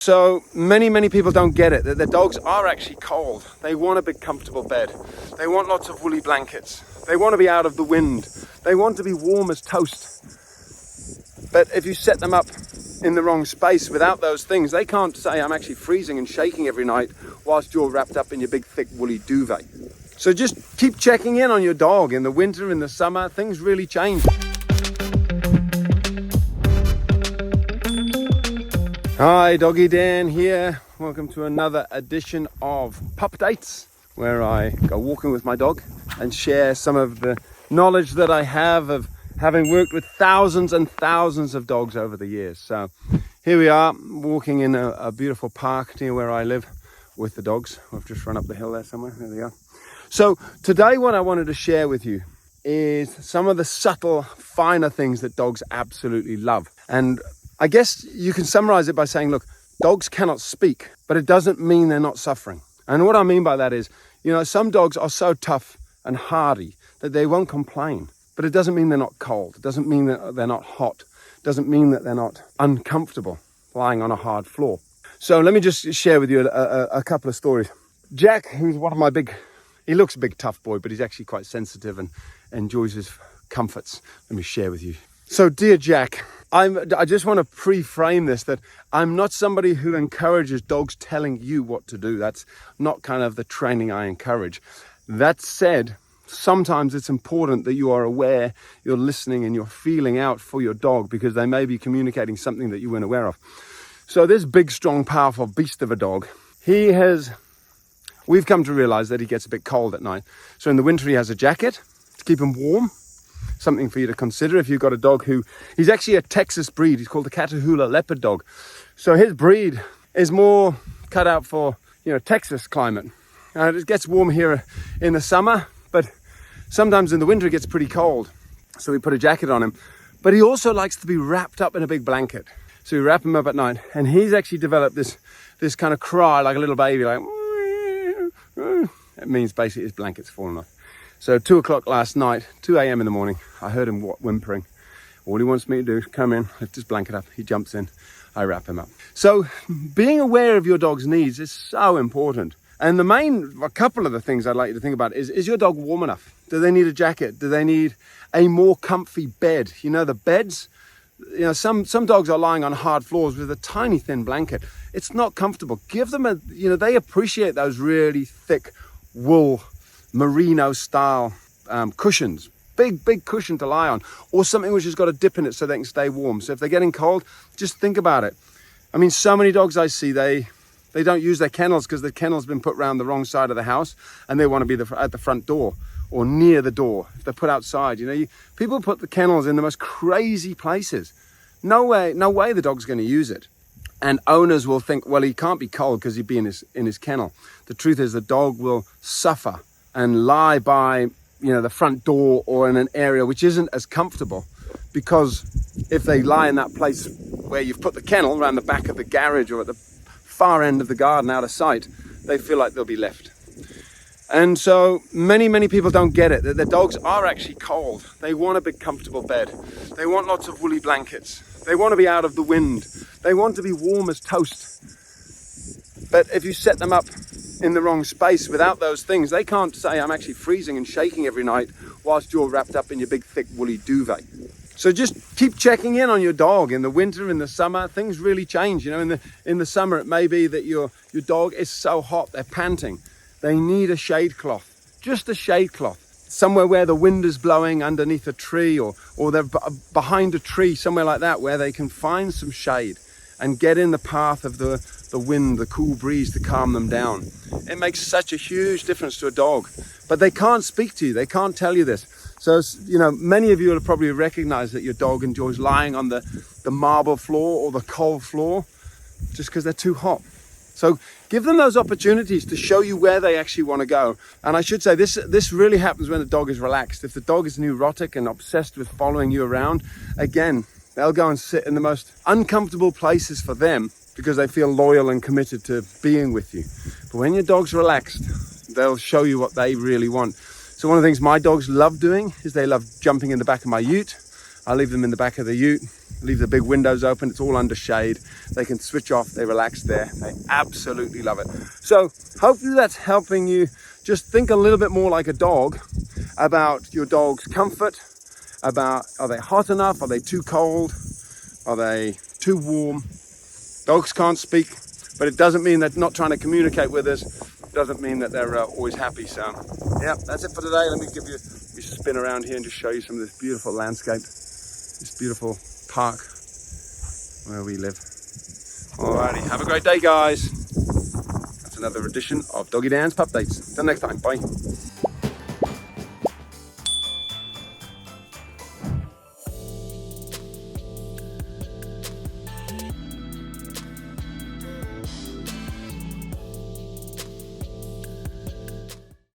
So many people don't get it, that their dogs are actually cold. They want a big comfortable bed. They want lots of woolly blankets. They want to be out of the wind. They want to be warm as toast. But if you set them up in the wrong space without those things, they can't say, I'm actually freezing and shaking every night whilst you're wrapped up in your big thick woolly duvet. So just keep checking in on your dog in the winter, in the summer. Things really change. Hi, Doggy Dan here. Welcome to another edition of Pup Dates, where I go walking with my dog and share some of the knowledge that I have of having worked with thousands and thousands of dogs over the years. So here we are walking in a beautiful park near where I live with the dogs. We've just run up the hill there somewhere. There they are. So today what I wanted to share with you is some of the subtle, finer things that dogs absolutely love. And I guess you can summarize it by saying, look, dogs cannot speak, but it doesn't mean they're not suffering. And what I mean by that is, some dogs are so tough and hardy that they won't complain, but it doesn't mean they're not cold. It doesn't mean that they're not hot. It doesn't mean that they're not uncomfortable lying on a hard floor. So let me just share with you a couple of stories. Jack, who's one of my he looks a big tough boy, but he's actually quite sensitive and enjoys his comforts. Let me share with you. So dear Jack, I just want to pre-frame this, that I'm not somebody who encourages dogs telling you what to do. That's not kind of the training I encourage. That said, sometimes it's important that you are aware, you're listening and you're feeling out for your dog, because they may be communicating something that you weren't aware of. So this big, strong, powerful beast of a dog, we've come to realize that he gets a bit cold at night. So in the winter he has a jacket to keep him warm. Something for you to consider if you've got a dog he's actually a Texas breed. He's called the Catahoula leopard dog. So his breed is more cut out for, Texas climate. It gets warm here in the summer, but sometimes in the winter it gets pretty cold. So we put a jacket on him. But he also likes to be wrapped up in a big blanket. So we wrap him up at night, and he's actually developed this kind of cry like a little baby, like, it means basically his blanket's fallen off. So 2 o'clock last night, 2 a.m. in the morning, I heard him whimpering. All he wants me to do is come in, lift his blanket up, he jumps in, I wrap him up. So being aware of your dog's needs is so important. And a couple of the things I'd like you to think about is your dog warm enough? Do they need a jacket? Do they need a more comfy bed? The beds, some dogs are lying on hard floors with a tiny thin blanket. It's not comfortable. Give them they appreciate those really thick wool, merino style cushions, big cushion to lie on, or something which has got a dip in it so they can stay warm. So if they're getting cold, just think about it. I mean, so many dogs I see, they don't use their kennels because the kennel's been put around the wrong side of the house, and they want to be at the front door or near the door. If they're put outside, people put the kennels in the most crazy places. No way the dog's going to use it. And owners will think, well, he can't be cold because he'd be in his kennel. The truth is the dog will suffer and lie by, the front door or in an area which isn't as comfortable, because if they lie in that place where you've put the kennel around the back of the garage or at the far end of the garden out of sight, they feel like they'll be left. And so many people don't get it, that their dogs are actually cold. They want a big comfortable bed. They want lots of woolly blankets. They want to be out of the wind. They want to be warm as toast. But if you set them up in the wrong space without those things, they can't say, I'm actually freezing and shaking every night whilst you're wrapped up in your big thick woolly duvet. So just keep checking in on your dog in the winter, in the summer. Things really change. In the summer it may be that your dog is so hot, they're panting. They need a shade cloth, just a shade cloth. Somewhere where the wind is blowing underneath a tree, or they're behind a tree, somewhere like that, where they can find some shade and get in the path of the wind, the cool breeze to calm them down. It makes such a huge difference to a dog. But they can't speak to you. They can't tell you this. So, many of you will probably recognize that your dog enjoys lying on the marble floor or the cold floor just because they're too hot. So give them those opportunities to show you where they actually want to go. And I should say this really happens when the dog is relaxed. If the dog is neurotic and obsessed with following you around, again, they'll go and sit in the most uncomfortable places for them because they feel loyal and committed to being with you. But when your dog's relaxed, they'll show you what they really want. So one of the things my dogs love doing is they love jumping in the back of my ute. I leave them in the back of the ute. Leave the big windows open. It's all under shade. They can switch off. They relax there. They absolutely love it. So hopefully that's helping you just think a little bit more like a dog about your dog's comfort, about are they hot enough? Are they too cold? Are they too warm? Dogs can't speak, but it doesn't mean they're not trying to communicate with us. It doesn't mean that they're always happy. So yeah, that's it for today. Let me give you a spin around here and just show you some of this beautiful landscape, this beautiful park where we live. Alrighty, have a great day, guys. That's another edition of Doggy Dan's Pup Dates. Till next time, bye.